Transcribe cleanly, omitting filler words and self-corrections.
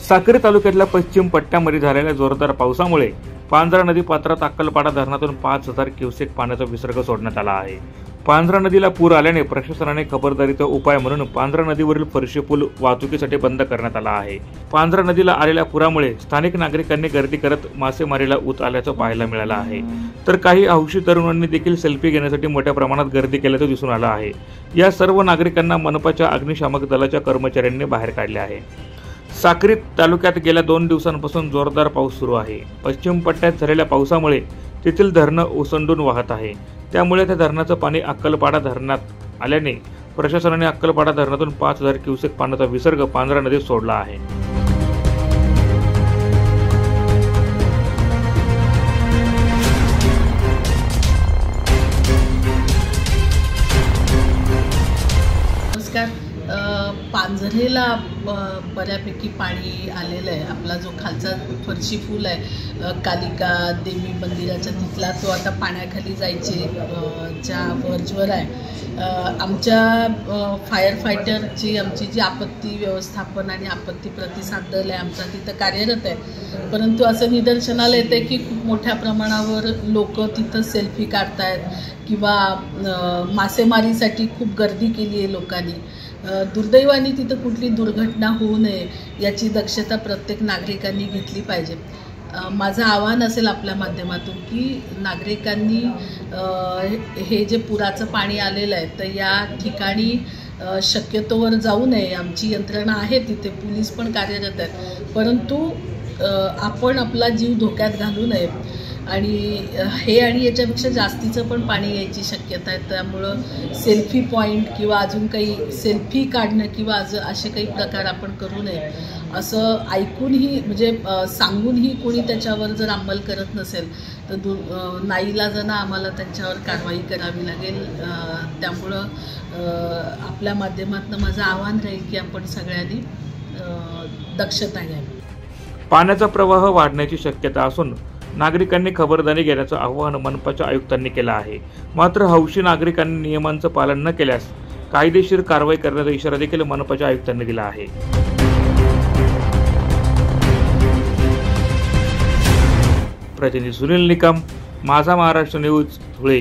साक्री तालुक्यातल्या पश्चिम पट्ट्यामध्ये झालेल्या जोरदार पावसामुळे पांझरा नदी पात्रात अक्कलपाडा धरणातून 5000 क्युसेक पाण्याचा विसर्ग सोडण्यात आला आहे। पांझरा नदीला पूर आल्याने प्रशासनाने खबरदारीचा उपाय म्हणून पांझरा नदीवरील फरशी पूल वाहतुकीसाठी बंद करण्यात आला आहे। पांझरा नदीला आलेल्या पुरामुळे स्थानिक नागरिकांनी गर्दी करत मासेमारीला उत आल्याचं पाहायला मिळालं आहे। तर काही हौशी तरुणांनी देखील सेल्फी घेण्यासाठी मोठ्या प्रमाणात गर्दी केल्याचं दिसून आलं आहे। या सर्व नागरिकांना मनपाच्या अग्निशामक दलाच्या कर्मचाऱ्यांनी बाहेर काढले आहे। साक्री तालुक्यात गेल्या 2 दिवसांपासून जोरदार पाऊस सुरू आहे। पश्चिम पट्ट्यात झालेल्या पावसामुळे तेथील धरणं ओसंडून वाहत आहे। त्यामुळे त्या धरणाचं पाणी अक्कलपाडा धरणात आल्याने प्रशासनाने अक्कलपाडा धरणातून 5000 क्युसेक पाण्याचा विसर्ग पांझरा नदीत सोडला आहे। नमस्कार। पांझरेला बऱ्यापैकी पाणी आलेलं आहे। आपला जो खालचा फरशी पूल आहे कालिका देवी मंदिराच्या तिथला तो आता पाण्याखाली जायचे च्या वर्जवर आहे। आमच्या फायर फायटरची आमची जी आपत्ती व्यवस्थापन आणि आपत्ती प्रतिसाद दल आहे आमचा तिथं कार्यरत आहे। परंतु असं निदर्शनाला येतं की खूप मोठ्या प्रमाणावर लोक तिथं सेल्फी काढतायत किंवा मासेमारीसाठी खूप गर्दी केली आहे लोकांनी। दुर्दैवाने तिथं कुठली दुर्घटना होऊ नये याची दक्षता प्रत्येक नागरिकांनी घेतली पाहिजे। माझं आव्हान असेल आपल्या माध्यमातून की नागरिकांनी हे जे पुराचं पाणी आलेलं आहे तर या ठिकाणी शक्यतोवर जाऊ नये। आमची यंत्रणा आहे तिथे, पोलीस पण कार्यरत आहेत, परंतु आपण आपला जीव धोक्यात घालू नये आणि याच्यापेक्षा जास्तीचं पण पाणी यायची शक्यता आहे। त्यामुळं सेल्फी पॉईंट किंवा अजून काही सेल्फी काढणं किंवा असे काही प्रकार आपण करू नये असं ऐकूनही म्हणजे सांगूनही कोणी त्याच्यावर जर अंमल करत नसेल तर नाईलाजानं आम्हाला त्यांच्यावर कारवाई करावी लागेल। त्यामुळं आपल्या माध्यमातून माझं आव्हान राहील की आपण सगळ्यांनी दक्षता घ्यावी। पाण्याचा प्रवाह वाढण्याची शक्यता असून नागरिकांनी खबरदारी घेण्याचं आवाहन मनपाच्या आयुक्तांनी केलं आहे। मात्र हौशी नागरिकांनी नियमांचं पालन न केल्यास कायदेशीर कारवाई करण्याचा इशारा देखील मनपाच्या आयुक्तांनी दिला आहे। प्रतिनिधी सुनील निकम, माझा महाराष्ट्र न्यूज, धुळे।